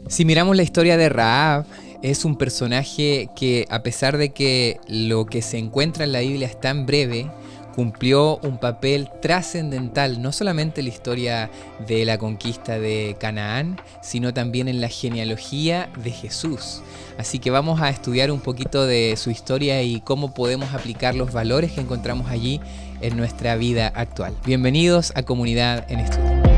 Si miramos la historia de Rahab, es un personaje que, a pesar de que lo que se encuentra en la Biblia es tan breve, cumplió un papel trascendental, no solamente en la historia de la conquista de Canaán, sino también en la genealogía de Jesús. Así que vamos a estudiar un poquito de su historia y cómo podemos aplicar los valores que encontramos allí en nuestra vida actual. Bienvenidos a Comunidad en Estudio.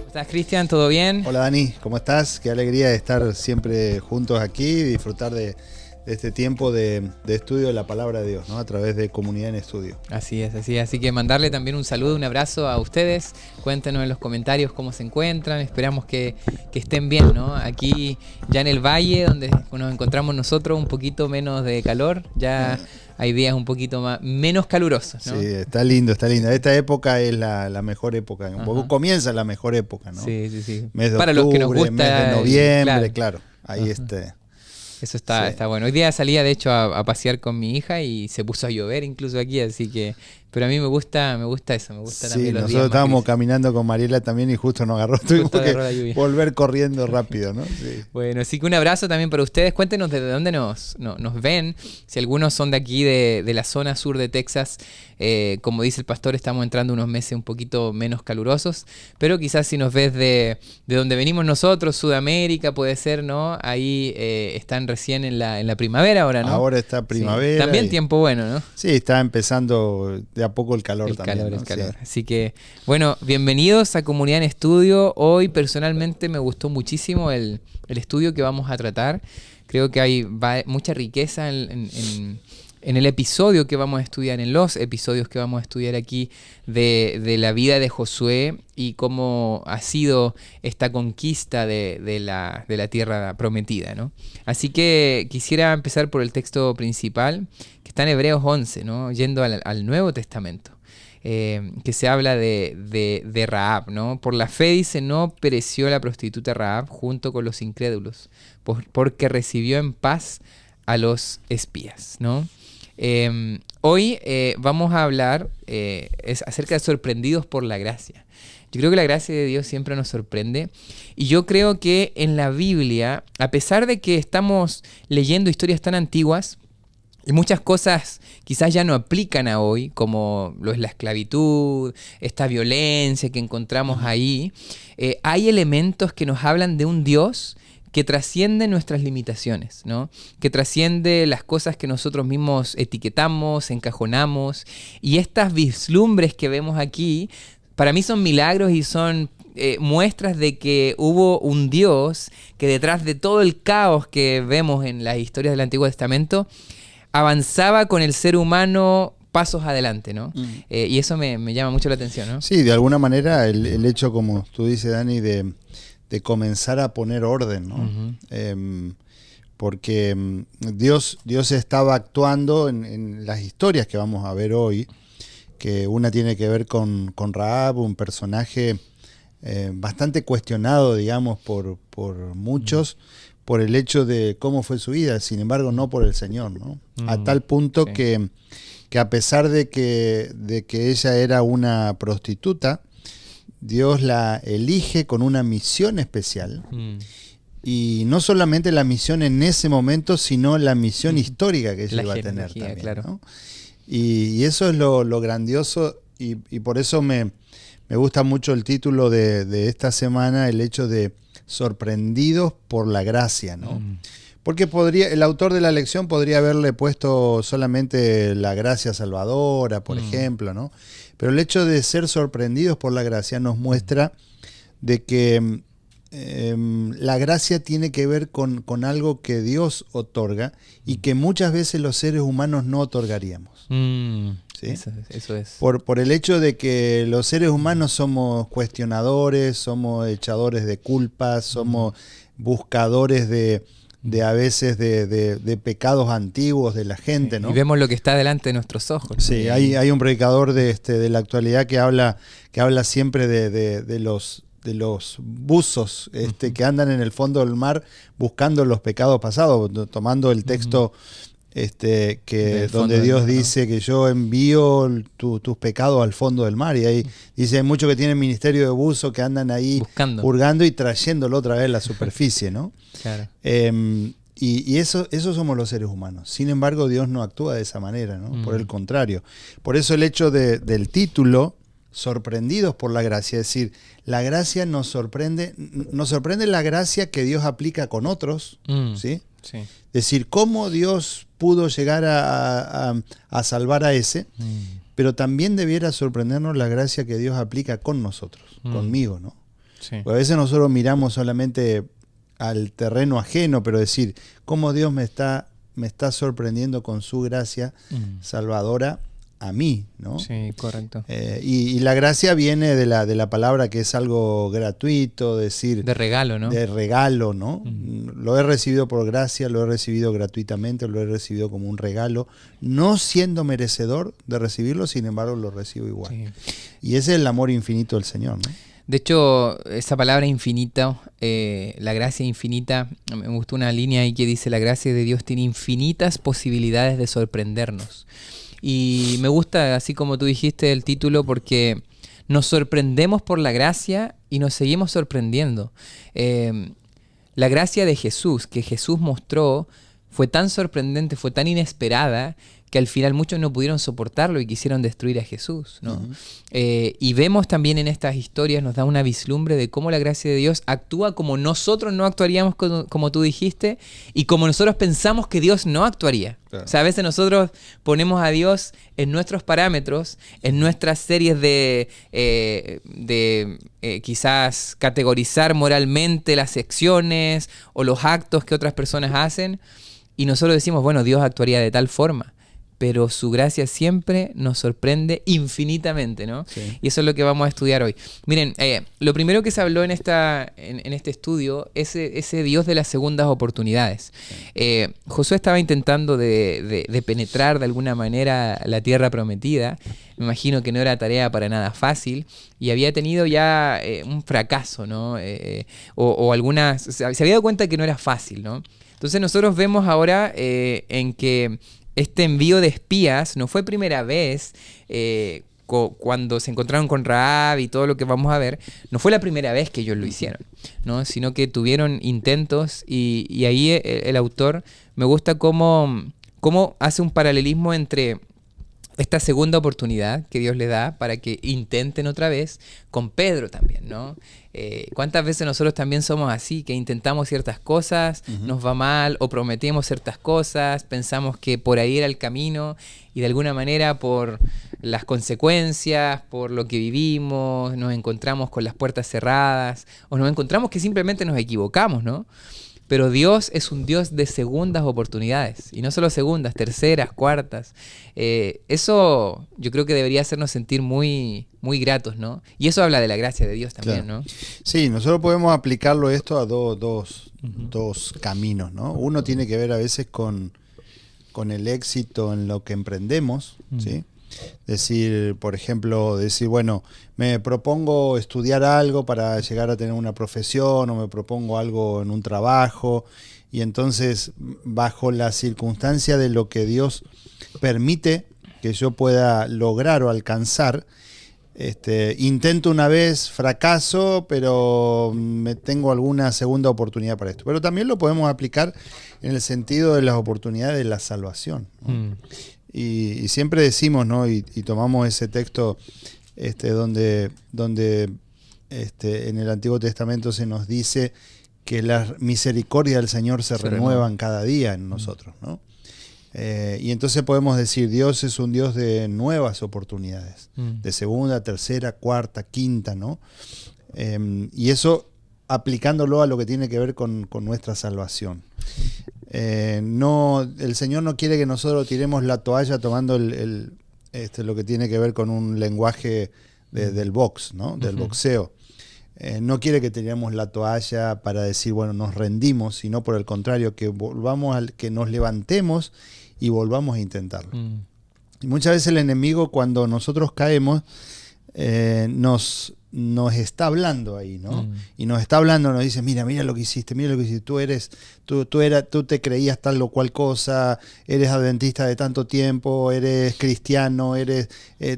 ¿Estás, Cristian? ¿Todo bien? Hola Dani, ¿cómo estás? Qué alegría de estar siempre juntos aquí y disfrutar de este tiempo de estudio de la Palabra de Dios, ¿no? A través de Comunidad en Estudio. Así es, así es. Así que mandarle también un saludo, un abrazo a ustedes. Cuéntenos en los comentarios cómo se encuentran. Esperamos que estén bien, ¿no? Aquí ya en el valle, donde nos encontramos nosotros, un poquito menos de calor. Ya hay días un poquito menos calurosos, ¿no? Sí, está lindo, está lindo. Esta época es la mejor época. Un poco comienza la mejor época, ¿no? Sí, sí, sí. Mes de Para octubre, los que nos gusta, mes de noviembre, claro. Ahí Eso está bueno. Hoy día salía de hecho a pasear con mi hija y se puso a llover incluso aquí, así que... Pero a mí me gusta eso, me gusta también los días. Nosotros estábamos caminando con Mariela también y justo nos agarró, tuvimos que volver corriendo rápido, ¿no? Sí. Bueno, así que un abrazo también para ustedes. Cuéntenos desde dónde nos ven. Si algunos son de aquí, de la zona sur de Texas, como dice el pastor, estamos entrando unos meses un poquito menos calurosos, pero quizás si nos ves de donde venimos nosotros, Sudamérica puede ser, ¿no? Ahí están recién en la primavera ahora, ¿no? Ahora está primavera. Sí. También tiempo bueno, ¿no? Sí, está empezando de a poco el calor también. El calor. Sí. Así que, bueno, bienvenidos a Comunidad en Estudio. Hoy personalmente me gustó muchísimo el estudio que vamos a tratar. Creo que hay mucha riqueza en el episodio que vamos a estudiar, en los episodios que vamos a estudiar aquí de la vida de Josué y cómo ha sido esta conquista de la tierra prometida, ¿no? Así que quisiera empezar por el texto principal, que está en Hebreos 11, ¿no? Yendo al Nuevo Testamento, que se habla de Rahab, ¿no? Por la fe, dice, no pereció la prostituta Rahab junto con los incrédulos, porque recibió en paz a los espías, ¿no? Hoy vamos a hablar acerca de sorprendidos por la gracia. Yo creo que la gracia de Dios siempre nos sorprende y yo creo que en la Biblia, a pesar de que estamos leyendo historias tan antiguas y muchas cosas quizás ya no aplican a hoy, como lo es la esclavitud, esta violencia que encontramos ahí, hay elementos que nos hablan de un Dios que trasciende nuestras limitaciones, ¿no? Que trasciende las cosas que nosotros mismos etiquetamos, encajonamos. Y estas vislumbres que vemos aquí, para mí son milagros y son muestras de que hubo un Dios que detrás de todo el caos que vemos en las historias del Antiguo Testamento, avanzaba con el ser humano pasos adelante, ¿no? Y eso me llama mucho la atención, ¿no? Sí, de alguna manera el hecho, como tú dices, Dani, de comenzar a poner orden, ¿no? Porque Dios estaba actuando en las historias que vamos a ver hoy, que una tiene que ver con Rahab, un personaje bastante cuestionado, digamos, por muchos, por el hecho de cómo fue su vida, sin embargo no por el Señor, ¿no? A tal punto que a pesar de que ella era una prostituta, Dios la elige con una misión especial. Y no solamente la misión en ese momento, sino la misión histórica que ella iba a tener también, claro. ¿No? Y eso es lo grandioso y por eso me gusta mucho el título de esta semana, el hecho de sorprendidos por la gracia, ¿no? Porque el autor de la lección podría haberle puesto solamente la gracia salvadora, por ejemplo, ¿no? Pero el hecho de ser sorprendidos por la gracia nos muestra de que la gracia tiene que ver con algo que Dios otorga y que muchas veces los seres humanos no otorgaríamos. ¿Sí? Eso es. Por el hecho de que los seres humanos somos cuestionadores, somos echadores de culpas, somos buscadores de a veces de pecados antiguos de la gente, ¿no? Y vemos lo que está delante de nuestros ojos. Sí, hay un predicador de la actualidad que habla siempre de los los buzos que andan en el fondo del mar buscando los pecados pasados, tomando el texto donde Dios dice que yo envío tus pecados al fondo del mar, y ahí dice, hay muchos que tienen ministerio de buzo que andan ahí hurgando y trayéndolo otra vez a la superficie, ¿no? Claro. Y eso somos los seres humanos. Sin embargo, Dios no actúa de esa manera, ¿no? Por el contrario. Por eso el hecho del título, sorprendidos por la gracia, es decir, la gracia nos sorprende la gracia que Dios aplica con otros, ¿sí? Sí. Es decir, cómo Dios pudo llegar a salvar a ese, pero también debiera sorprendernos la gracia que Dios aplica con nosotros, conmigo, ¿no? Sí. Porque a veces nosotros miramos solamente al terreno ajeno, pero decir, cómo Dios me está sorprendiendo con su gracia salvadora a mí, ¿no? Sí, correcto. Y la gracia viene de la palabra que es algo gratuito, decir... De regalo, ¿no? De regalo, ¿no? Lo he recibido por gracia, lo he recibido gratuitamente, lo he recibido como un regalo, no siendo merecedor de recibirlo, sin embargo lo recibo igual. Sí. Y ese es el amor infinito del Señor, ¿no? De hecho, esa palabra infinita, la gracia infinita, me gustó una línea ahí que dice, la gracia de Dios tiene infinitas posibilidades de sorprendernos. Y me gusta, así como tú dijiste, el título, porque nos sorprendemos por la gracia y nos seguimos sorprendiendo. La gracia de Jesús, que Jesús mostró, fue tan sorprendente, fue tan inesperada, que al final muchos no pudieron soportarlo y quisieron destruir a Jesús, ¿no? Y vemos también en estas historias, nos da una vislumbre de cómo la gracia de Dios actúa como nosotros no actuaríamos, como tú dijiste, y como nosotros pensamos que Dios no actuaría. Claro. O sea, a veces nosotros ponemos a Dios en nuestros parámetros, en nuestras series de quizás categorizar moralmente las acciones o los actos que otras personas hacen, y nosotros decimos, bueno, Dios actuaría de tal forma. Pero su gracia siempre nos sorprende infinitamente, ¿no? Sí. Y eso es lo que vamos a estudiar hoy. Miren, lo primero que se habló en este estudio es ese Dios de las segundas oportunidades. Sí. Josué estaba intentando de penetrar de alguna manera la tierra prometida. Me imagino que no era tarea para nada fácil y había tenido ya un fracaso, ¿no? O algunas... Se había dado cuenta que no era fácil, ¿no? Entonces nosotros vemos ahora en que este envío de espías no fue primera vez cuando se encontraron con Rahab y todo lo que vamos a ver, no fue la primera vez que ellos lo hicieron, ¿no? Sino que tuvieron intentos y ahí el autor me gusta cómo hace un paralelismo entre esta segunda oportunidad que Dios le da para que intenten otra vez con Pedro también, ¿no? ¿Cuántas veces nosotros también somos así? Que intentamos ciertas cosas, nos va mal, o prometemos ciertas cosas, pensamos que por ahí era el camino, y de alguna manera por las consecuencias, por lo que vivimos, nos encontramos con las puertas cerradas, o nos encontramos que simplemente nos equivocamos, ¿no? Pero Dios es un Dios de segundas oportunidades, y no solo segundas, terceras, cuartas. Eso yo creo que debería hacernos sentir muy, muy gratos, ¿no? Y eso habla de la gracia de Dios también, claro, ¿no? Sí, nosotros podemos aplicarlo esto a dos caminos, ¿no? Uno tiene que ver a veces con el éxito en lo que emprendemos, ¿sí? Decir, por ejemplo, bueno, me propongo estudiar algo para llegar a tener una profesión, o me propongo algo en un trabajo, y entonces bajo la circunstancia de lo que Dios permite que yo pueda lograr o alcanzar, intento una vez, fracaso, pero me tengo alguna segunda oportunidad para esto. Pero también lo podemos aplicar en el sentido de las oportunidades de la salvación, ¿no? Y siempre decimos, ¿no? Y tomamos ese texto donde en el Antiguo Testamento se nos dice que las misericordias del Señor se renuevan cada día en nosotros, ¿no? Y entonces podemos decir, Dios es un Dios de nuevas oportunidades, de segunda, tercera, cuarta, quinta, ¿no? Y eso aplicándolo a lo que tiene que ver con nuestra salvación. El Señor no quiere que nosotros tiremos la toalla tomando lo que tiene que ver con un lenguaje del box, ¿no? Del boxeo. No quiere que tiremos la toalla para decir, bueno, nos rendimos, sino por el contrario, que nos levantemos y volvamos a intentarlo. Y muchas veces el enemigo, cuando nosotros caemos, nos nos está hablando ahí, ¿no? Y nos está hablando, nos dice, mira lo que hiciste, tú te creías tal o cual cosa, eres adventista de tanto tiempo, eres cristiano, eres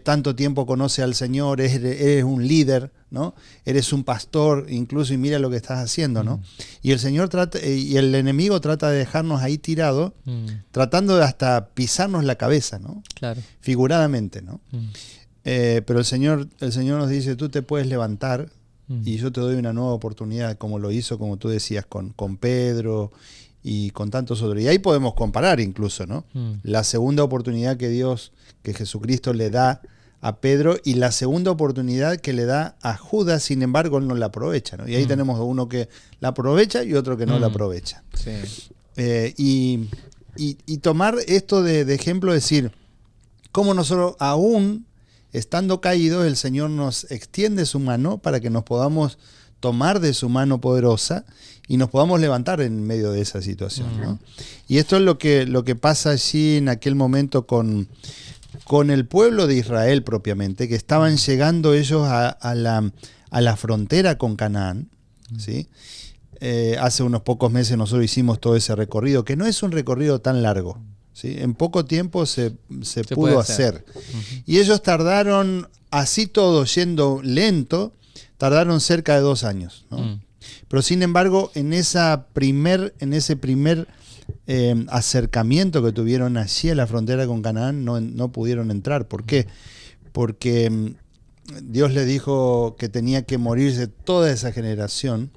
tanto tiempo conoces al Señor, eres un líder, ¿no? Eres un pastor incluso, y mira lo que estás haciendo, ¿no? Y el enemigo trata de dejarnos ahí tirados, tratando de hasta pisarnos la cabeza, ¿no? Claro. Figuradamente, ¿no? Pero el Señor nos dice, tú te puedes levantar y yo te doy una nueva oportunidad, como lo hizo, como tú decías, con Pedro y con tantos otros. Y ahí podemos comparar incluso, ¿no? La segunda oportunidad que Jesucristo le da a Pedro y la segunda oportunidad que le da a Judas, sin embargo, él no la aprovecha, ¿no? Y ahí tenemos uno que la aprovecha y otro que no la aprovecha. Sí. Y tomar esto de ejemplo, decir, cómo nosotros aún estando caídos, el Señor nos extiende su mano para que nos podamos tomar de su mano poderosa y nos podamos levantar en medio de esa situación, ¿no? Y esto es lo que pasa allí en aquel momento con el pueblo de Israel propiamente, que estaban llegando ellos a la frontera con Canaán, ¿sí? Hace unos pocos meses nosotros hicimos todo ese recorrido, que no es un recorrido tan largo, ¿sí? En poco tiempo se pudo hacer. Y ellos tardaron, así todo yendo lento, tardaron cerca de 2 años, ¿no? Pero sin embargo, en ese primer acercamiento que tuvieron allí a la frontera con Canaán, no pudieron entrar. ¿Por qué? Porque Dios les dijo que tenía que morirse toda esa generación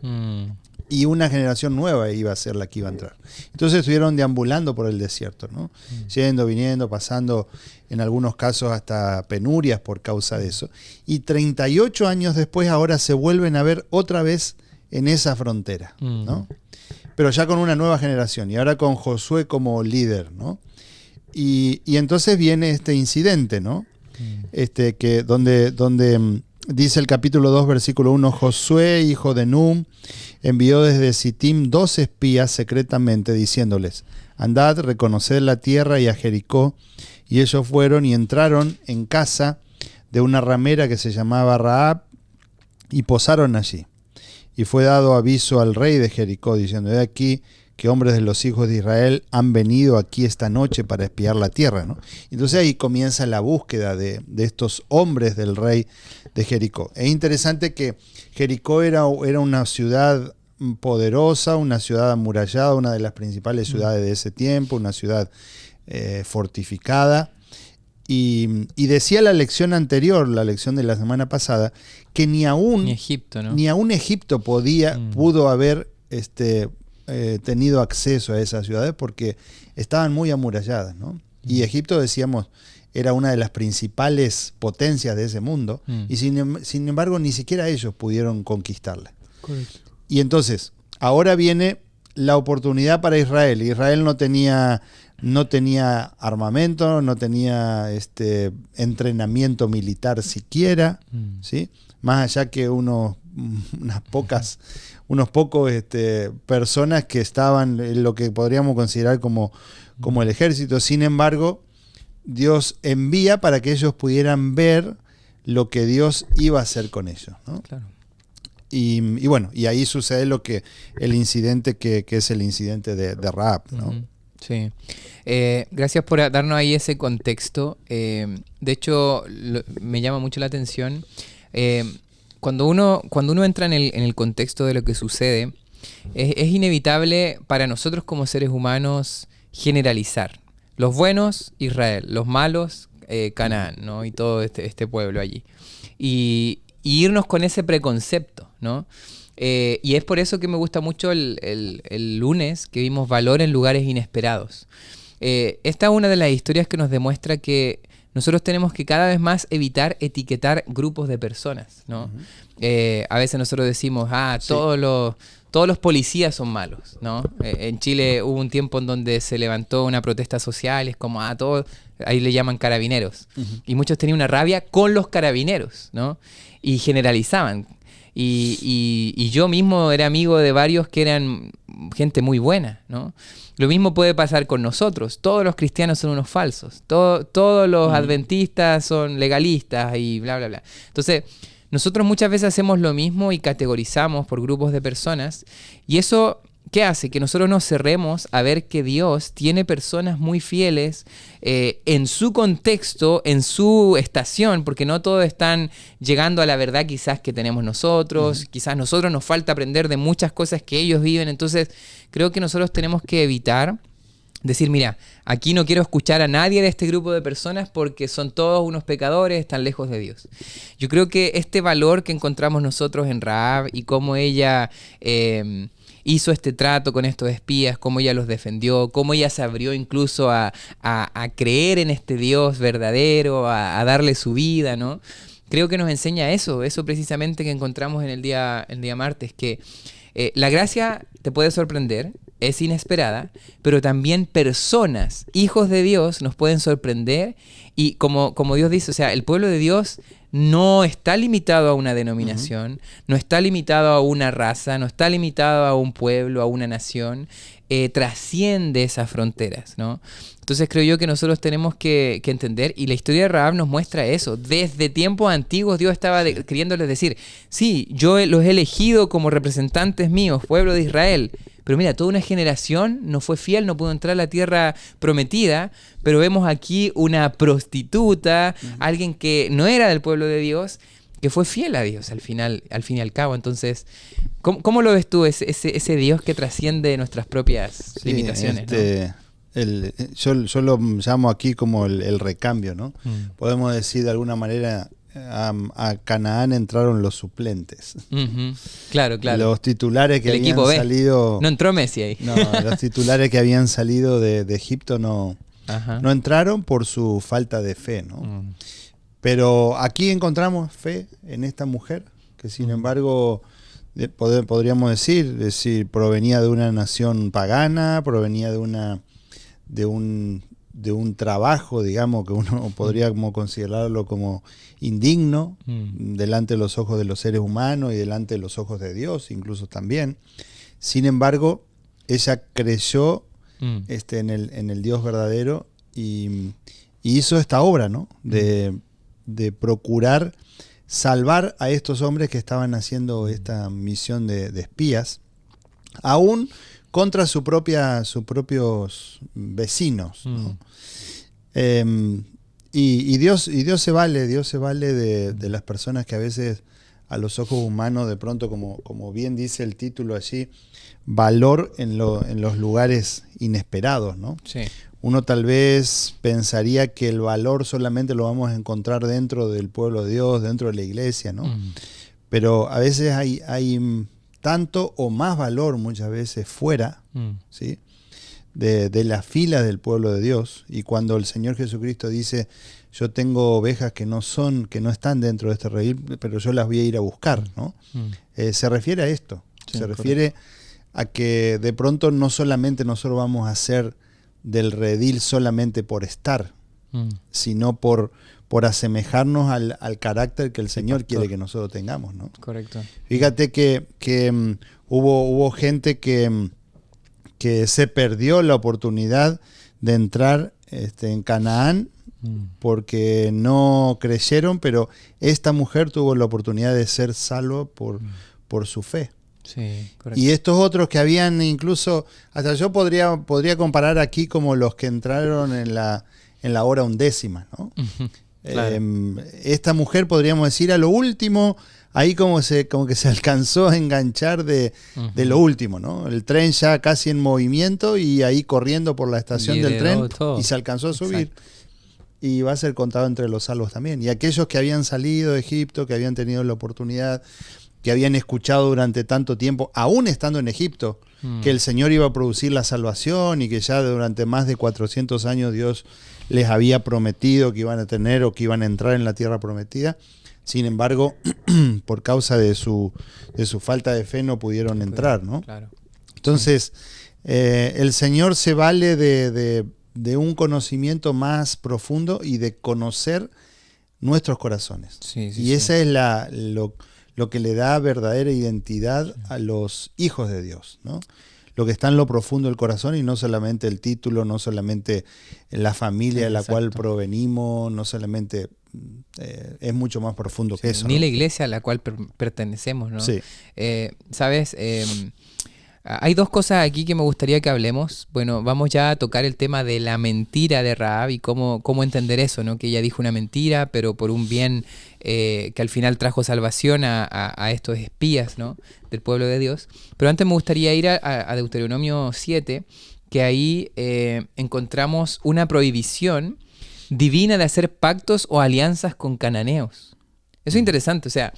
y una generación nueva iba a ser la que iba a entrar. Entonces estuvieron deambulando por el desierto, ¿no? Yendo, viniendo, pasando en algunos casos hasta penurias por causa de eso. Y 38 años después ahora se vuelven a ver otra vez en esa frontera, ¿no? Pero ya con una nueva generación y ahora con Josué como líder, ¿no? Y entonces viene este incidente, ¿no? Donde dice el capítulo 2, versículo 1, Josué, hijo de Num, envió desde Sittim 2 espías secretamente, diciéndoles, andad, reconoced la tierra y a Jericó. Y ellos fueron y entraron en casa de una ramera que se llamaba Rahab y posaron allí. Y fue dado aviso al rey de Jericó, diciendo, he aquí que hombres de los hijos de Israel han venido aquí esta noche para espiar la tierra, ¿no? Entonces ahí comienza la búsqueda de estos hombres del rey de Jericó. Es interesante que Jericó era una ciudad poderosa, una ciudad amurallada, una de las principales ciudades de ese tiempo, una ciudad fortificada. Y decía la lección anterior, la lección de la semana pasada, que ni aún Egipto, ¿no? Egipto pudo haber tenido acceso a esas ciudades porque estaban muy amuralladas, ¿no? Y Egipto, decíamos, era una de las principales potencias de ese mundo y sin embargo ni siquiera ellos pudieron conquistarla. Correcto. Y entonces, ahora viene la oportunidad para Israel. Israel no tenía armamento, no tenía entrenamiento militar siquiera, ¿sí? Más allá que unos pocos personas que estaban en lo que podríamos considerar como el ejército. Sin embargo, Dios envía para que ellos pudieran ver lo que Dios iba a hacer con ellos, ¿no? Claro. Y bueno, y ahí sucede el incidente que es el incidente de Rahab, ¿no? Sí. Gracias por darnos ahí ese contexto. De hecho, me llama mucho la atención. Cuando uno entra en el contexto de lo que sucede, es inevitable para nosotros como seres humanos generalizar. Los buenos, Israel. Los malos, Canaán, ¿no? Y todo este pueblo allí. Y irnos con ese preconcepto, ¿no? Y es por eso que me gusta mucho el lunes que vimos valor en lugares inesperados. Esta es una de las historias que nos demuestra que nosotros tenemos que cada vez más evitar etiquetar grupos de personas, ¿no? A veces nosotros decimos, sí, todos los policías son malos, ¿no? En Chile hubo un tiempo en donde se levantó una protesta social, es como, todos, ahí le llaman carabineros. Y muchos tenían una rabia con los carabineros, ¿no? Y generalizaban. Y yo mismo era amigo de varios que eran gente muy buena, ¿no? Lo mismo puede pasar con nosotros. Todos los cristianos son unos falsos. Todos los adventistas son legalistas y bla, bla, bla. Entonces, nosotros muchas veces hacemos lo mismo y categorizamos por grupos de personas, y eso, ¿qué hace? Que nosotros nos cerremos a ver que Dios tiene personas muy fieles en su contexto, en su estación, porque no todos están llegando a la verdad quizás que tenemos nosotros, quizás nosotros nos falta aprender de muchas cosas que ellos viven. Entonces creo que nosotros tenemos que evitar decir, mira, aquí no quiero escuchar a nadie de este grupo de personas porque son todos unos pecadores, están lejos de Dios. Yo creo que este valor que encontramos nosotros en Rahab y cómo ella hizo este trato con estos espías, cómo ella los defendió, cómo ella se abrió incluso a creer en este Dios verdadero, a darle su vida, ¿no? Creo que nos enseña eso precisamente que encontramos en el día martes, que la gracia te puede sorprender, es inesperada, pero también personas, hijos de Dios, nos pueden sorprender y como Dios dice, o sea, el pueblo de Dios no está limitado a una denominación, no está limitado a una raza, no está limitado a un pueblo, a una nación, trasciende esas fronteras, ¿no? Entonces creo yo que nosotros tenemos que entender, y la historia de Rahab nos muestra eso. Desde tiempos antiguos Dios estaba queriéndoles decir, sí, yo los he elegido como representantes míos, pueblo de Israel, pero mira, toda una generación no fue fiel, no pudo entrar a la tierra prometida, pero vemos aquí una prostituta, alguien que no era del pueblo de Dios, que fue fiel a Dios al fin y al cabo. Entonces, ¿cómo lo ves tú, ese Dios que trasciende nuestras propias limitaciones? ¿No? Yo lo llamo aquí como el recambio, ¿no? Podemos decir de alguna manera, a Canaán entraron los suplentes. Claro. Los titulares que habían salido... No entró Messi ahí. No, los titulares que habían salido de Egipto no entraron por su falta de fe, ¿no? Pero aquí encontramos fe en esta mujer, que sin embargo... podríamos decir, provenía de una nación pagana, provenía de un trabajo, digamos, que uno podría como considerarlo como indigno delante de los ojos de los seres humanos y delante de los ojos de Dios, incluso también. Sin embargo, ella creyó en el Dios verdadero y hizo esta obra, ¿no? De procurar salvar a estos hombres que estaban haciendo esta misión de espías, aún contra sus propios vecinos, ¿no? Y Dios se vale de las personas que a veces a los ojos humanos de pronto, como bien dice el título allí, valor en los lugares inesperados, ¿no? Sí. Uno tal vez pensaría que el valor solamente lo vamos a encontrar dentro del pueblo de Dios, dentro de la iglesia, ¿no? Pero a veces hay tanto o más valor muchas veces fuera, ¿sí? de las filas del pueblo de Dios. Y cuando el Señor Jesucristo dice, yo tengo ovejas que no están dentro de este redil, pero yo las voy a ir a buscar, ¿no? Se refiere a esto, sí, se refiere a que de pronto no solamente nosotros vamos a ser del redil solamente por estar, sino por asemejarnos al carácter que el Señor quiere que nosotros tengamos, ¿no? Correcto. Fíjate que hubo gente que se perdió la oportunidad de entrar en Canaán porque no creyeron, pero esta mujer tuvo la oportunidad de ser salva por su fe. Sí, correcto. Y estos otros que habían incluso, hasta yo podría comparar aquí como los que entraron en la hora 11, ¿no? Claro. Esta mujer, podríamos decir, a lo último, ahí como que se alcanzó a enganchar de lo último, ¿no? El tren ya casi en movimiento y ahí corriendo por la estación del tren todo. Y se alcanzó a subir. Exacto. Y va a ser contado entre los salvos también. Y aquellos que habían salido de Egipto, que habían tenido la oportunidad, que habían escuchado durante tanto tiempo, aún estando en Egipto, que el Señor iba a producir la salvación y que ya durante más de 400 años Dios les había prometido que iban a tener o que iban a entrar en la tierra prometida. Sin embargo, por causa de su falta de fe no pudieron entrar, ¿no? Claro. Entonces, el Señor se vale de un conocimiento más profundo y de conocer nuestros corazones. Y esa es lo que le da verdadera identidad a los hijos de Dios, ¿no? Lo que está en lo profundo del corazón y no solamente el título, no solamente la familia de la cual provenimos, no solamente es mucho más profundo que eso. Ni ¿no? la iglesia a la cual pertenecemos, ¿no? Sí. ¿Sabes? Hay dos cosas aquí que me gustaría que hablemos. Bueno, vamos ya a tocar el tema de la mentira de Rahab y cómo entender eso, ¿no? Que ella dijo una mentira, pero por un bien que al final trajo salvación a estos espías, ¿no? Del pueblo de Dios. Pero antes me gustaría ir a Deuteronomio 7, que ahí encontramos una prohibición divina de hacer pactos o alianzas con cananeos. Eso es interesante, o sea,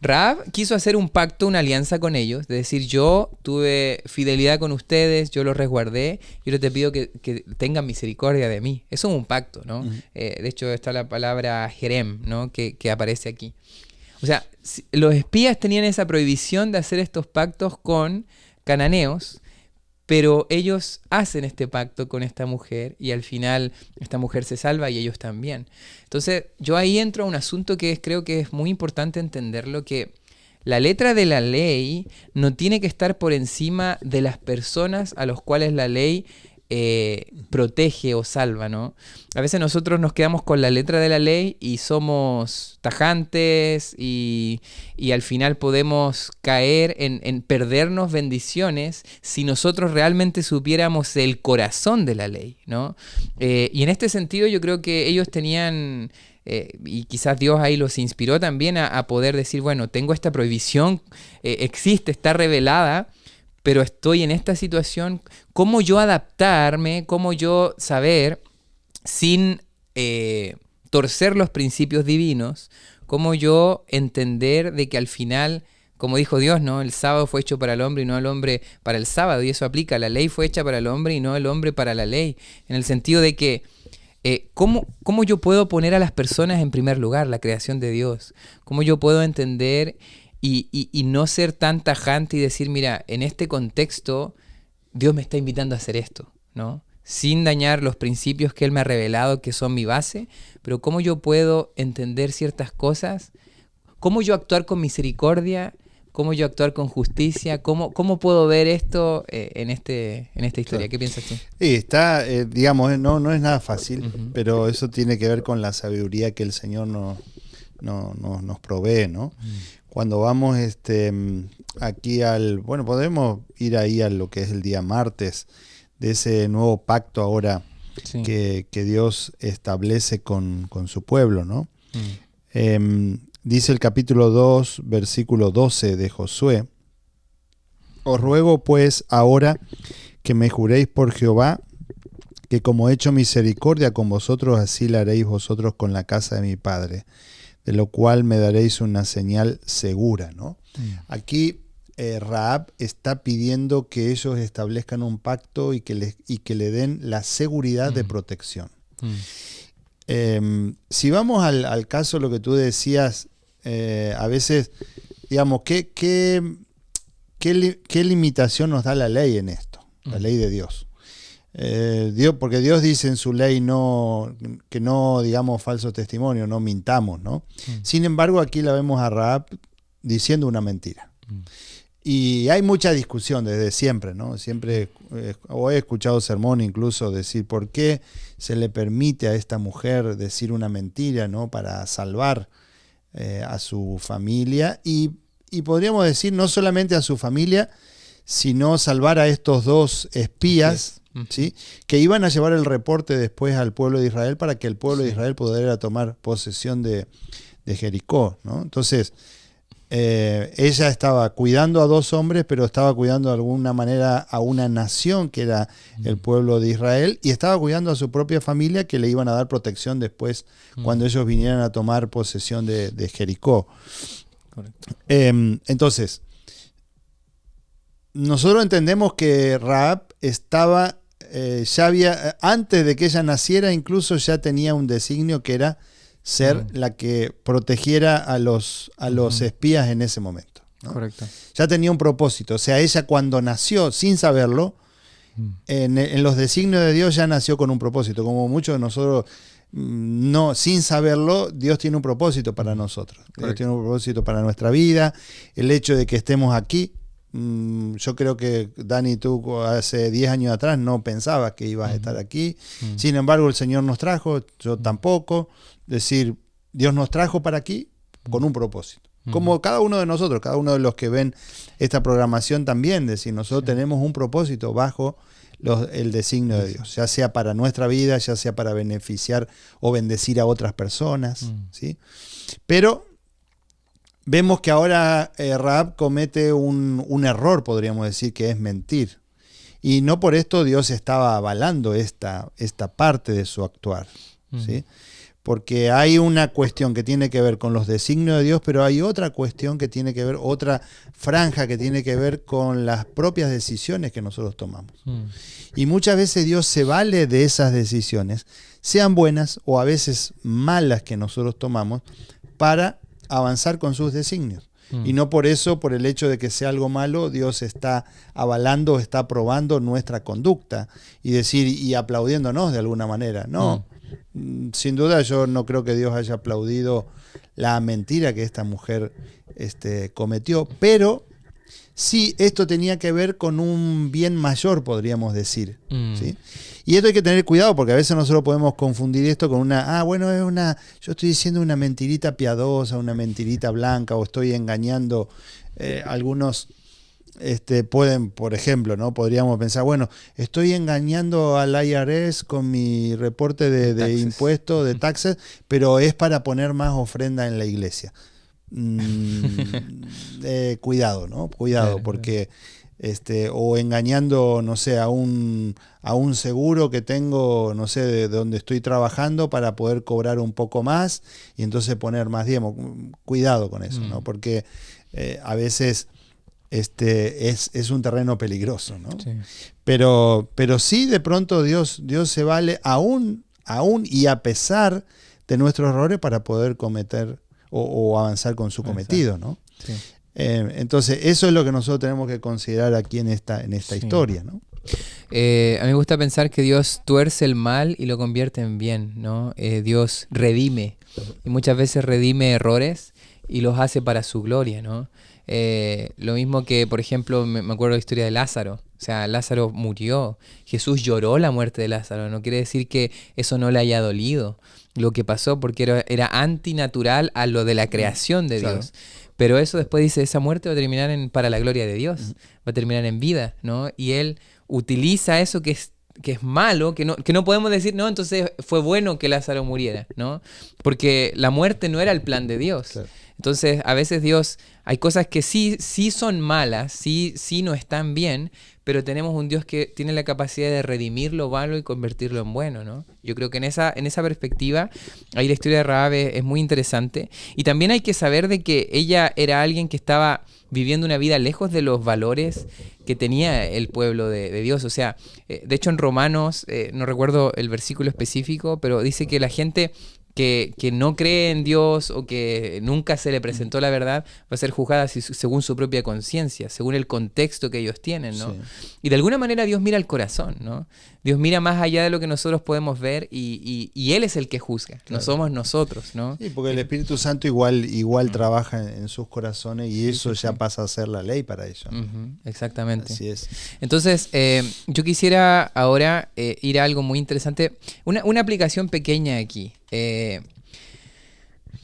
Rahab quiso hacer un pacto, una alianza con ellos, de decir, yo tuve fidelidad con ustedes, yo los resguardé, y yo te pido que tengan misericordia de mí. Eso es un pacto, ¿no? Uh-huh. De hecho, está la palabra jerem, ¿no? Que aparece aquí. O sea, los espías tenían esa prohibición de hacer estos pactos con cananeos, pero ellos hacen este pacto con esta mujer y al final esta mujer se salva y ellos también. Entonces yo ahí entro a un asunto que creo que es muy importante entenderlo, que la letra de la ley no tiene que estar por encima de las personas a los cuales la ley protege o salva, ¿no? A veces nosotros nos quedamos con la letra de la ley y somos tajantes y al final podemos caer en perdernos bendiciones si nosotros realmente supiéramos el corazón de la ley, ¿no? Y en este sentido yo creo que ellos tenían... y quizás Dios ahí los inspiró también a poder decir, bueno, tengo esta prohibición, existe, está revelada, pero estoy en esta situación, ¿cómo yo adaptarme? ¿Cómo yo saber, sin torcer los principios divinos, cómo yo entender de que al final, como dijo Dios, ¿no? El sábado fue hecho para el hombre y no el hombre para el sábado, y eso aplica, la ley fue hecha para el hombre y no el hombre para la ley, en el sentido de que ¿cómo yo puedo poner a las personas en primer lugar, la creación de Dios? ¿Cómo yo puedo entender y no ser tan tajante y decir, mira, en este contexto Dios me está invitando a hacer esto, ¿no? Sin dañar los principios que Él me ha revelado que son mi base, pero cómo yo puedo entender ciertas cosas, cómo yo actuar con misericordia, cómo yo actuar con justicia, cómo puedo ver esto en esta historia. Claro. ¿Qué piensas tú? Sí, está, digamos, no es nada fácil, pero eso tiene que ver con la sabiduría que el Señor nos provee, ¿no? Cuando vamos aquí bueno, podemos ir ahí a lo que es el día martes, de ese nuevo pacto ahora sí, que Dios establece con su pueblo, ¿no? Dice el capítulo 2, versículo 12 de Josué: os ruego pues ahora que me juréis por Jehová, que como he hecho misericordia con vosotros, así la haréis vosotros con la casa de mi padre, de lo cual me daréis una señal segura, ¿no? Aquí Rahab está pidiendo que ellos establezcan un pacto y que le den la seguridad de protección. Si vamos al caso, lo que tú decías, a veces, digamos, ¿qué limitación nos da la ley en esto? La ley de Dios. Porque Dios dice en su ley que no digamos falso testimonio, no mintamos, ¿no? Sin embargo, aquí la vemos a Rahab diciendo una mentira. Y hay mucha discusión desde siempre, ¿no? Siempre, o he escuchado sermón incluso decir por qué se le permite a esta mujer decir una mentira, ¿no? Para salvar a su familia y podríamos decir no solamente a su familia, sino salvar a estos dos espías, ¿sí? Que iban a llevar el reporte después al pueblo de Israel para que el pueblo de Israel pudiera tomar posesión de Jericó, ¿no? Entonces, ella estaba cuidando a dos hombres, pero estaba cuidando de alguna manera a una nación que era el pueblo de Israel, y estaba cuidando a su propia familia, que le iban a dar protección después cuando ellos vinieran a tomar posesión de Jericó. Correcto. Entonces, nosotros entendemos que Rahab estaba, antes de que ella naciera, incluso ya tenía un designio que era ser la que protegiera a los espías en ese momento, ¿no? Correcto. Ya tenía un propósito. O sea, ella cuando nació, sin saberlo, en los designios de Dios ya nació con un propósito. Como muchos de nosotros, sin saberlo, Dios tiene un propósito para nosotros. Correcto. Dios tiene un propósito para nuestra vida. El hecho de que estemos aquí, yo creo que Dani, tú hace 10 años atrás no pensabas que ibas a estar aquí. Sin embargo, el Señor nos trajo, yo tampoco. Decir, Dios nos trajo para aquí con un propósito. Como cada uno de nosotros, cada uno de los que ven esta programación también, decir, nosotros tenemos un propósito bajo el designio de Dios, ya sea para nuestra vida, ya sea para beneficiar o bendecir a otras personas, ¿sí? Pero vemos que ahora Rahab comete un error, podríamos decir, que es mentir. Y no por esto Dios estaba avalando esta parte de su actuar, ¿sí? Porque hay una cuestión que tiene que ver con los designios de Dios, pero hay otra cuestión que tiene que ver, otra franja que tiene que ver con las propias decisiones que nosotros tomamos. Y muchas veces Dios se vale de esas decisiones, sean buenas o a veces malas que nosotros tomamos, para avanzar con sus designios. Y no por eso, por el hecho de que sea algo malo, Dios está avalando, está aprobando nuestra conducta y aplaudiéndonos de alguna manera. No. Sin duda yo no creo que Dios haya aplaudido la mentira que esta mujer cometió, pero sí esto tenía que ver con un bien mayor, podríamos decir, ¿sí? Y esto hay que tener cuidado porque a veces nosotros podemos confundir esto con yo estoy diciendo una mentirita piadosa, una mentirita blanca, o estoy engañando. Algunos pueden, por ejemplo, ¿no? Podríamos pensar, bueno, estoy engañando al IRS con mi reporte de impuestos, de taxes, pero es para poner más ofrenda en la iglesia. Cuidado, ¿no? Cuidado, porque o engañando, no sé, a un seguro que tengo, no sé, de donde estoy trabajando para poder cobrar un poco más y entonces poner más diezmo. Cuidado con eso, ¿no? Porque a veces es un terreno peligroso, ¿no? Sí. Pero sí, de pronto Dios se vale aún y a pesar de nuestros errores para poder cometer o avanzar con su cometido, ¿no? Sí. Entonces, eso es lo que nosotros tenemos que considerar aquí en esta historia, ¿no? A mí me gusta pensar que Dios tuerce el mal y lo convierte en bien, ¿no? Dios redime, y muchas veces redime errores y los hace para su gloria, ¿no? Lo mismo que, por ejemplo, me acuerdo de la historia de Lázaro. O sea, Lázaro murió. Jesús lloró la muerte de Lázaro. No quiere decir que eso no le haya dolido lo que pasó, porque era antinatural a lo de la creación de Dios. Claro. Pero eso después dice, esa muerte va a terminar para la gloria de Dios. Va a terminar en vida, ¿no? Y Él utiliza eso que es malo, que no podemos decir, no, entonces fue bueno que Lázaro muriera, ¿no? Porque la muerte no era el plan de Dios. Claro. Entonces, a veces Dios, hay cosas que sí son malas, sí no están bien, pero tenemos un Dios que tiene la capacidad de redimir lo malo y convertirlo en bueno, ¿no? Yo creo que en esa perspectiva, ahí la historia de Rahab es muy interesante. Y también hay que saber de que ella era alguien que estaba viviendo una vida lejos de los valores que tenía el pueblo de Dios. O sea, de hecho en Romanos, no recuerdo el versículo específico, pero dice que la gente que no cree en Dios o que nunca se le presentó la verdad va a ser juzgada según su propia conciencia, según el contexto que ellos tienen, ¿no? Sí. Y de alguna manera Dios mira el corazón, ¿no? Dios mira más allá de lo que nosotros podemos ver y Él es el que juzga, claro. No somos nosotros, ¿no? Sí, porque el Espíritu Santo igual trabaja en sus corazones y eso ya pasa a ser la ley para ellos, ¿no? Exactamente. Así es. Entonces, yo quisiera ahora ir a algo muy interesante, una aplicación pequeña aquí.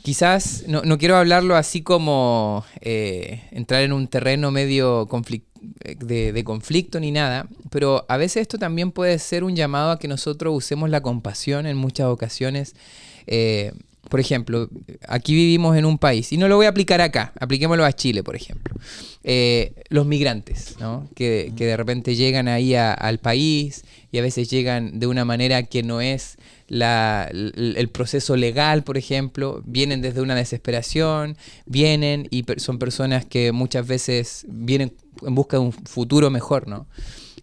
Quizás no quiero hablarlo así como entrar en un terreno medio de conflicto ni nada, pero a veces esto también puede ser un llamado a que nosotros usemos la compasión en muchas ocasiones. Por ejemplo, aquí vivimos en un país, y no lo voy a aplicar acá, apliquémoslo a Chile, por ejemplo. Los migrantes, ¿no? Que de repente llegan ahí al país y a veces llegan de una manera que no es el proceso legal, por ejemplo, vienen desde una desesperación, vienen y son personas que muchas veces vienen en busca de un futuro mejor, ¿no?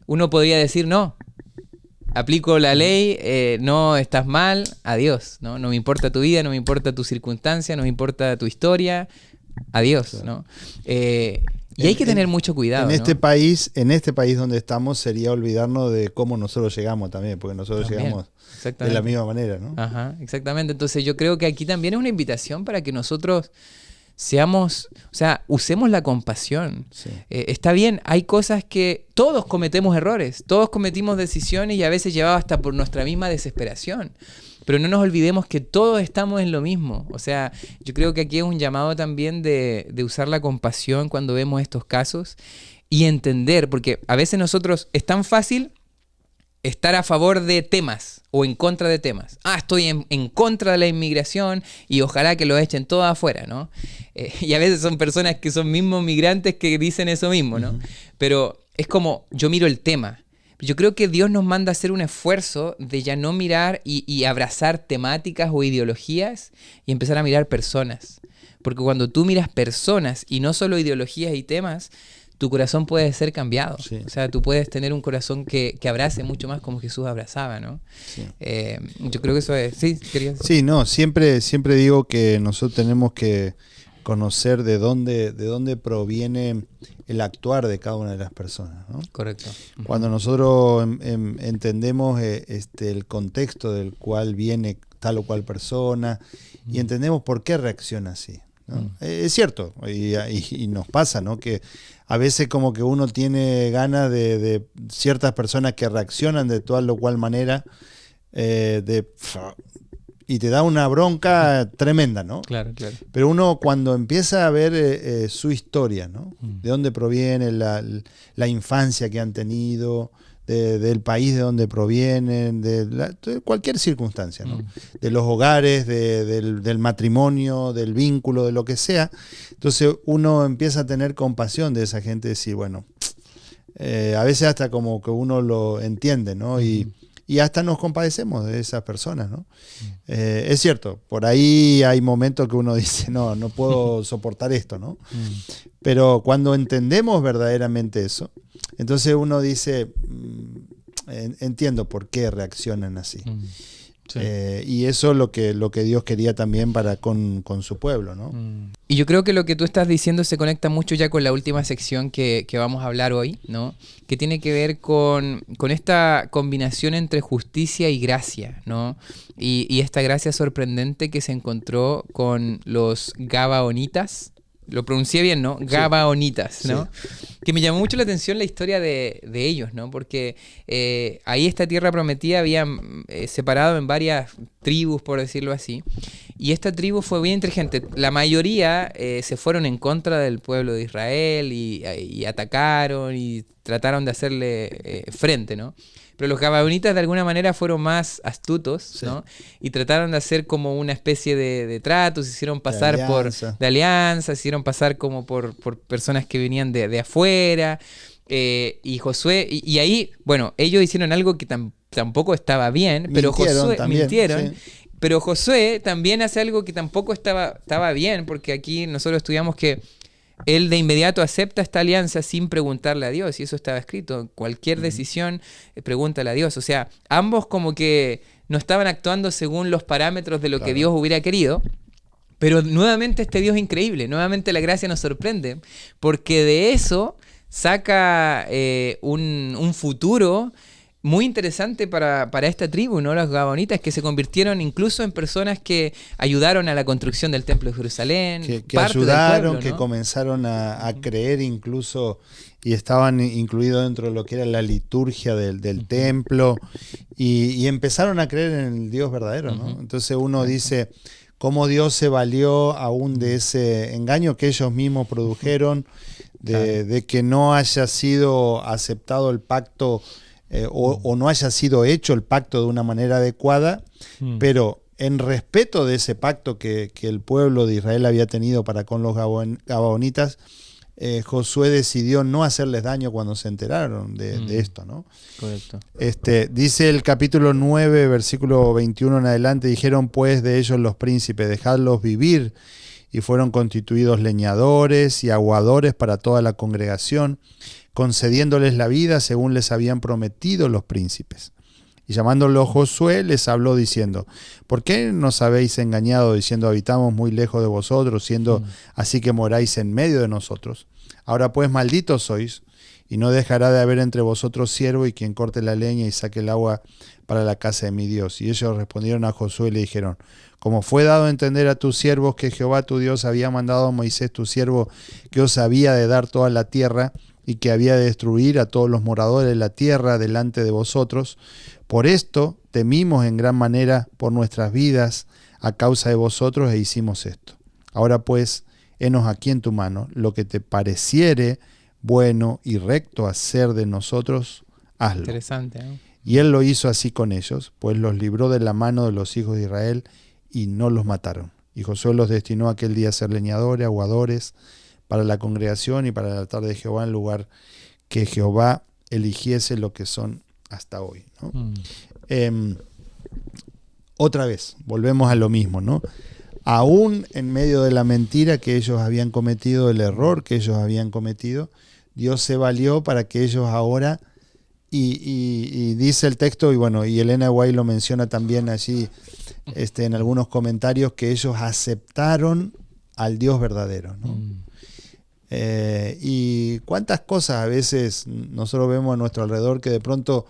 Uno podría decir, no, aplico la ley, no estás mal, adiós, ¿no? No me importa tu vida, no me importa tu circunstancia, no me importa tu historia, adiós, ¿no? Y hay que tener mucho cuidado. En este país donde estamos sería olvidarnos de cómo nosotros llegamos también, porque nosotros llegamos de la misma manera, ¿no? Ajá, exactamente. Entonces yo creo que aquí también es una invitación para que nosotros usemos la compasión. Sí. Está bien, hay cosas que todos cometemos errores, todos cometimos decisiones y a veces llevadas hasta por nuestra misma desesperación. pero no nos olvidemos que todos estamos en lo mismo. O sea, yo creo que aquí es un llamado también de usar la compasión cuando vemos estos casos y entender, porque a veces nosotros es tan fácil estar a favor de temas o en contra de temas. Estoy en contra de la inmigración y ojalá que lo echen todos afuera, ¿no? Y a veces son personas que son mismos migrantes que dicen eso mismo, ¿no? Pero es como, yo miro el tema. Yo creo que Dios nos manda a hacer un esfuerzo de ya no mirar y abrazar temáticas o ideologías y empezar a mirar personas. Porque cuando tú miras personas y no solo ideologías y temas, tu corazón puede ser cambiado. Sí. O sea, tú puedes tener un corazón que abrace mucho más como Jesús abrazaba, ¿no? Sí. Yo creo que eso es... Sí, quería decir. Sí, no, siempre digo que nosotros tenemos que conocer de dónde proviene el actuar de cada una de las personas, ¿no? Correcto. Cuando nosotros entendemos el contexto del cual viene tal o cual persona y entendemos por qué reacciona así, ¿no? Es cierto, y nos pasa, ¿no? Que a veces como que uno tiene ganas de ciertas personas que reaccionan de tal o cual manera, y te da una bronca tremenda, ¿no? Claro, claro. Pero uno cuando empieza a ver su historia, ¿no? De dónde proviene la infancia que han tenido, del país de donde provienen, de cualquier circunstancia, ¿no? De los hogares, del matrimonio, del vínculo, de lo que sea. Entonces uno empieza a tener compasión de esa gente y decir, bueno, a veces hasta como que uno lo entiende, ¿no? Y hasta nos compadecemos de esas personas, ¿no? Es cierto, por ahí hay momentos que uno dice, no puedo soportar esto, ¿no? Pero cuando entendemos verdaderamente eso, entonces uno dice, entiendo por qué reaccionan así. Sí. Y eso es lo que Dios quería también con su pueblo, ¿no? Y yo creo que lo que tú estás diciendo se conecta mucho ya con la última sección que vamos a hablar hoy, ¿no? Que tiene que ver con esta combinación entre justicia y gracia, ¿no? Y esta gracia sorprendente que se encontró con los Gabaonitas. Lo pronuncié bien, ¿no? Gabaonitas, ¿no? Sí. Que me llamó mucho la atención la historia de ellos, ¿no? Porque ahí esta tierra prometida había separado en varias tribus, por decirlo así. Y esta tribu fue bien inteligente. La mayoría se fueron en contra del pueblo de Israel y atacaron y trataron de hacerle frente, ¿no? Pero los gabaonitas de alguna manera fueron más astutos, ¿no? Sí. Y trataron de hacer como una especie de trato, se hicieron pasar de alianza, se hicieron pasar como por personas que venían de afuera. Y Josué, y ahí, bueno, ellos hicieron algo que tampoco estaba bien, pero mintieron. Sí. Pero Josué también hace algo que tampoco estaba bien, porque aquí nosotros estudiamos que él de inmediato acepta esta alianza sin preguntarle a Dios, y eso estaba escrito. Cualquier decisión, pregúntale a Dios. O sea, ambos como que no estaban actuando según los parámetros de lo que Dios hubiera querido. Pero nuevamente este Dios increíble, nuevamente la gracia nos sorprende, porque de eso saca un futuro muy interesante para esta tribu, ¿no? Los Gabonitas, que se convirtieron incluso en personas que ayudaron a la construcción del Templo de Jerusalén. Que ayudaron, pueblo, ¿no? Que comenzaron a creer incluso y estaban incluidos dentro de lo que era la liturgia del templo y empezaron a creer en el Dios verdadero, ¿no? Entonces uno dice cómo Dios se valió aún de ese engaño que ellos mismos produjeron, de que no haya sido aceptado el pacto o no haya sido hecho el pacto de una manera adecuada, pero en respeto de ese pacto que el pueblo de Israel había tenido para con los gabaonitas, Josué decidió no hacerles daño cuando se enteraron de esto, ¿no? Correcto. Dice el capítulo 9, versículo 21 en adelante, dijeron pues de ellos los príncipes, dejadlos vivir, y fueron constituidos leñadores y aguadores para toda la congregación, concediéndoles la vida según les habían prometido los príncipes. Y llamándolo Josué, les habló diciendo, ¿por qué nos habéis engañado diciendo habitamos muy lejos de vosotros, siendo así que moráis en medio de nosotros? Ahora pues malditos sois, y no dejará de haber entre vosotros siervo y quien corte la leña y saque el agua para la casa de mi Dios. Y ellos respondieron a Josué y le dijeron, como fue dado a entender a tus siervos que Jehová tu Dios había mandado a Moisés tu siervo que os había de dar toda la tierra y que había de destruir a todos los moradores de la tierra delante de vosotros, Por esto temimos en gran manera por nuestras vidas a causa de vosotros e hicimos esto. Ahora pues, henos aquí en tu mano, lo que te pareciere bueno y recto hacer de nosotros, hazlo. Interesante, ¿no? Y él lo hizo así con ellos, pues los libró de la mano de los hijos de Israel y no los mataron. Y Josué los destinó aquel día a ser leñadores, aguadores, para la congregación y para el altar de Jehová, en lugar que Jehová eligiese, lo que son hasta hoy, ¿no? Otra vez, volvemos a lo mismo, ¿no? Aún en medio de la mentira que ellos habían cometido, el error que ellos habían cometido, Dios se valió para que ellos ahora, y dice el texto, y bueno, y Elena White lo menciona también allí en algunos comentarios, que ellos aceptaron al Dios verdadero, ¿no? Y cuántas cosas a veces nosotros vemos a nuestro alrededor que de pronto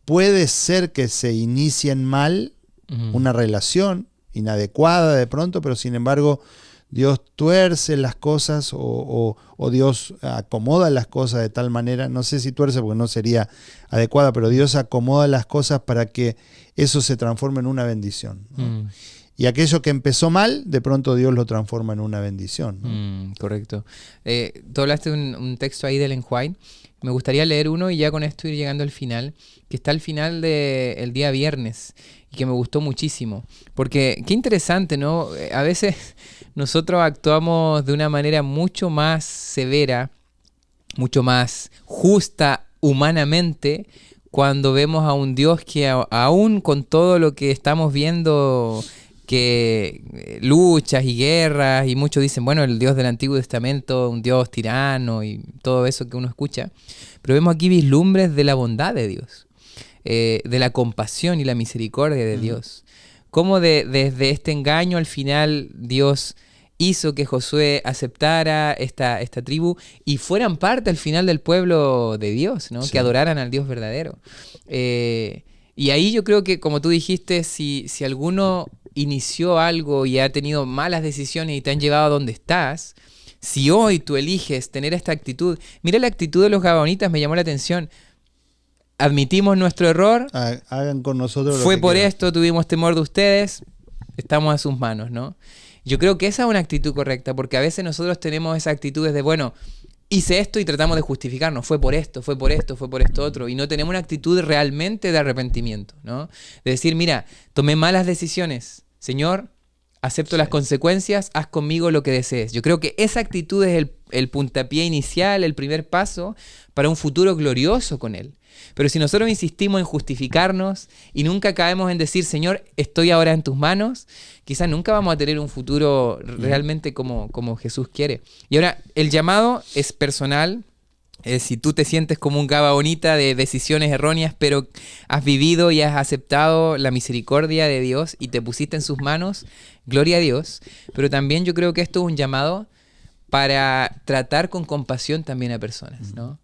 puede ser que se inicien mal una relación inadecuada de pronto, pero sin embargo Dios tuerce las cosas o Dios acomoda las cosas de tal manera, no sé si tuerce porque no sería adecuada, pero Dios acomoda las cosas para que eso se transforme en una bendición, ¿no? Y aquello que empezó mal, de pronto Dios lo transforma en una bendición, ¿no? Correcto. Tú hablaste de un texto ahí de Ellen White. Me gustaría leer uno y ya con esto ir llegando al final, que está al final del día viernes y que me gustó muchísimo. Porque qué interesante, ¿no? A veces nosotros actuamos de una manera mucho más severa, mucho más justa humanamente, cuando vemos a un Dios que aún con todo lo que estamos viendo, que luchas y guerras, y muchos dicen, bueno, el Dios del Antiguo Testamento, un Dios tirano y todo eso que uno escucha, pero vemos aquí vislumbres de la bondad de Dios, de la compasión y la misericordia de Dios. Cómo desde este engaño al final Dios hizo que Josué aceptara esta tribu y fueran parte al final del pueblo de Dios, ¿no? Sí. Que adoraran al Dios verdadero. Y ahí yo creo que, como tú dijiste, si alguno inició algo y ha tenido malas decisiones y te han llevado a donde estás, si hoy tú eliges tener esta actitud, mira la actitud de los gabaonitas, me llamó la atención. Admitimos nuestro error, hagan con nosotros lo fue que por quieran. esto, tuvimos temor de ustedes, estamos a sus manos, ¿no? Yo creo que esa es una actitud correcta, porque a veces nosotros tenemos esas actitudes de, bueno, hice esto y tratamos de justificarnos, fue por esto, fue por esto, fue por esto otro, y no tenemos una actitud realmente de arrepentimiento, ¿no? De decir, mira, tomé malas decisiones, Señor, acepto las consecuencias, haz conmigo lo que desees. Yo creo que esa actitud es el puntapié inicial, el primer paso para un futuro glorioso con Él. Pero si nosotros insistimos en justificarnos y nunca caemos en decir, Señor, estoy ahora en tus manos, quizás nunca vamos a tener un futuro realmente como Jesús quiere. Y ahora, el llamado es personal. Si tú te sientes como un gabaonita de decisiones erróneas, pero has vivido y has aceptado la misericordia de Dios y te pusiste en sus manos, gloria a Dios. Pero también yo creo que esto es un llamado para tratar con compasión también a personas, ¿no?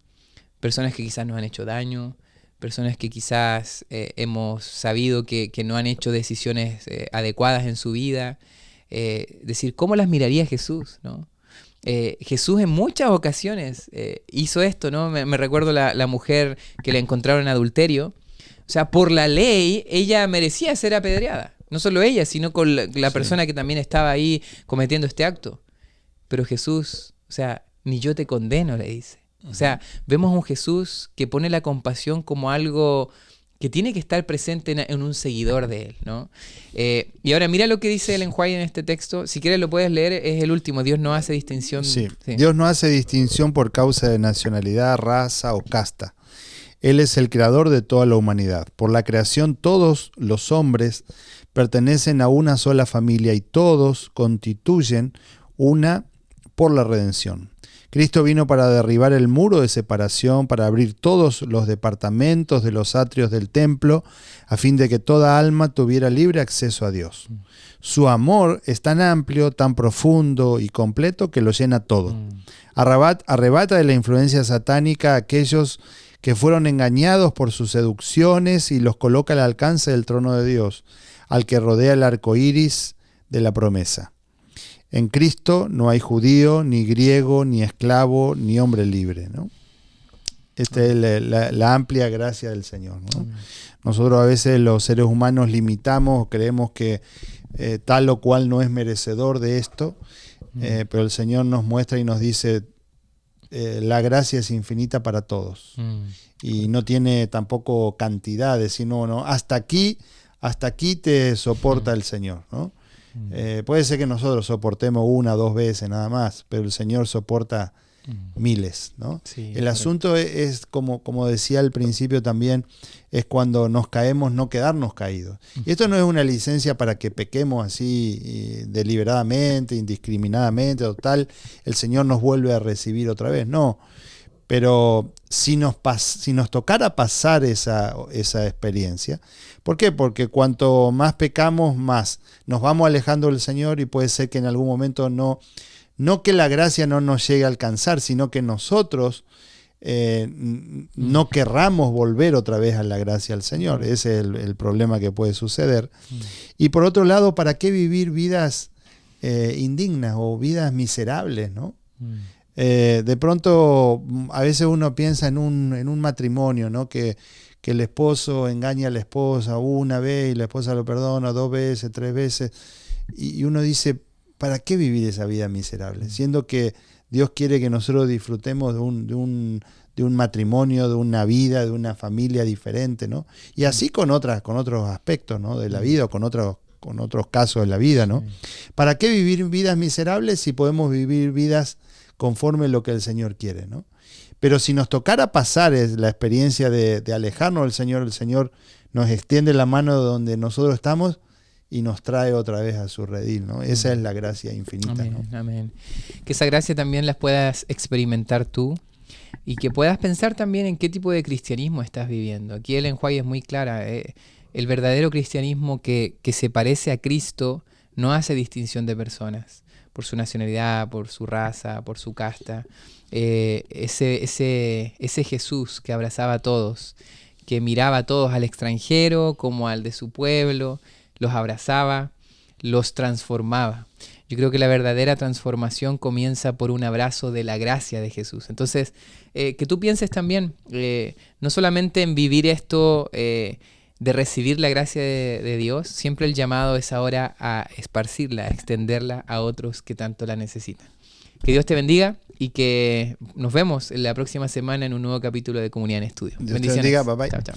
Personas que quizás nos han hecho daño, personas que quizás hemos sabido que no han hecho decisiones adecuadas en su vida. Decir, ¿cómo las miraría Jesús, ¿no? Jesús en muchas ocasiones hizo esto, ¿no? Me recuerdo la mujer que la encontraron en adulterio. O sea, por la ley, ella merecía ser apedreada. No solo ella, sino con la persona que también estaba ahí cometiendo este acto. Pero Jesús, o sea, ni yo te condeno, le dice. O sea, vemos a un Jesús que pone la compasión como algo que tiene que estar presente en un seguidor de Él, ¿no? Y ahora mira lo que dice Ellen White en este texto. Si quieres lo puedes leer, es el último. Dios no hace distinción. Sí. Dios no hace distinción por causa de nacionalidad, raza o casta. Él es el creador de toda la humanidad. Por la creación todos los hombres pertenecen a una sola familia y todos constituyen una por la redención. Cristo vino para derribar el muro de separación, para abrir todos los departamentos de los atrios del templo, a fin de que toda alma tuviera libre acceso a Dios. Su amor es tan amplio, tan profundo y completo que lo llena todo. Arrebata de la influencia satánica a aquellos que fueron engañados por sus seducciones y los coloca al alcance del trono de Dios, al que rodea el arco iris de la promesa. En Cristo no hay judío, ni griego, ni esclavo, ni hombre libre, ¿no? Esta es la amplia gracia del Señor, ¿no? Nosotros a veces los seres humanos limitamos, creemos que tal o cual no es merecedor de esto, pero el Señor nos muestra y nos dice, la gracia es infinita para todos. Y no tiene tampoco cantidades, sino no, hasta aquí te soporta el Señor, ¿no? Puede ser que nosotros soportemos 1 o 2 veces nada más, pero el Señor soporta miles, ¿no? Sí, el asunto es como decía al principio también, es cuando nos caemos no quedarnos caídos. Y esto no es una licencia para que pequemos así deliberadamente, indiscriminadamente, total, el Señor nos vuelve a recibir otra vez, no. Pero si nos tocara pasar esa experiencia, ¿por qué? Porque cuanto más pecamos, más nos vamos alejando del Señor y puede ser que en algún momento no que la gracia no nos llegue a alcanzar, sino que nosotros no querramos volver otra vez a la gracia del Señor. Ese es el problema que puede suceder. Y por otro lado, ¿para qué vivir vidas indignas o vidas miserables, ¿no? De pronto, a veces uno piensa en un matrimonio, ¿no? Que el esposo engaña a la esposa 1 vez y la esposa lo perdona 2 veces, 3 veces. Y uno dice, ¿para qué vivir esa vida miserable? Siendo que Dios quiere que nosotros disfrutemos de un matrimonio, de una vida, de una familia diferente, ¿no? Y así con otros aspectos, ¿no? De la vida o con otros casos de la vida, ¿no? ¿Para qué vivir vidas miserables si podemos vivir vidas conforme a lo que el Señor quiere, ¿no? Pero si nos tocara pasar la experiencia de alejarnos del Señor, el Señor nos extiende la mano de donde nosotros estamos y nos trae otra vez a su redil, ¿no? Esa es la gracia infinita, amén, ¿no? amén. Que esa gracia también las puedas experimentar tú y que puedas pensar también en qué tipo de cristianismo estás viviendo. Aquí el enjuague es muy clara. El verdadero cristianismo que se parece a Cristo no hace distinción de personas por su nacionalidad, por su raza, por su casta. Ese Jesús que abrazaba a todos, que miraba a todos, al extranjero como al de su pueblo, los abrazaba, los transformaba. Yo creo que la verdadera transformación comienza por un abrazo de la gracia de Jesús. Entonces, que tú pienses también, no solamente en vivir esto de recibir la gracia de Dios, siempre el llamado es ahora a esparcirla, a extenderla a otros que tanto la necesitan. Que Dios te bendiga y que nos vemos en la próxima semana en un nuevo capítulo de Comunidad en Estudio. Dios te bendiga, bye bye. Chao, chao.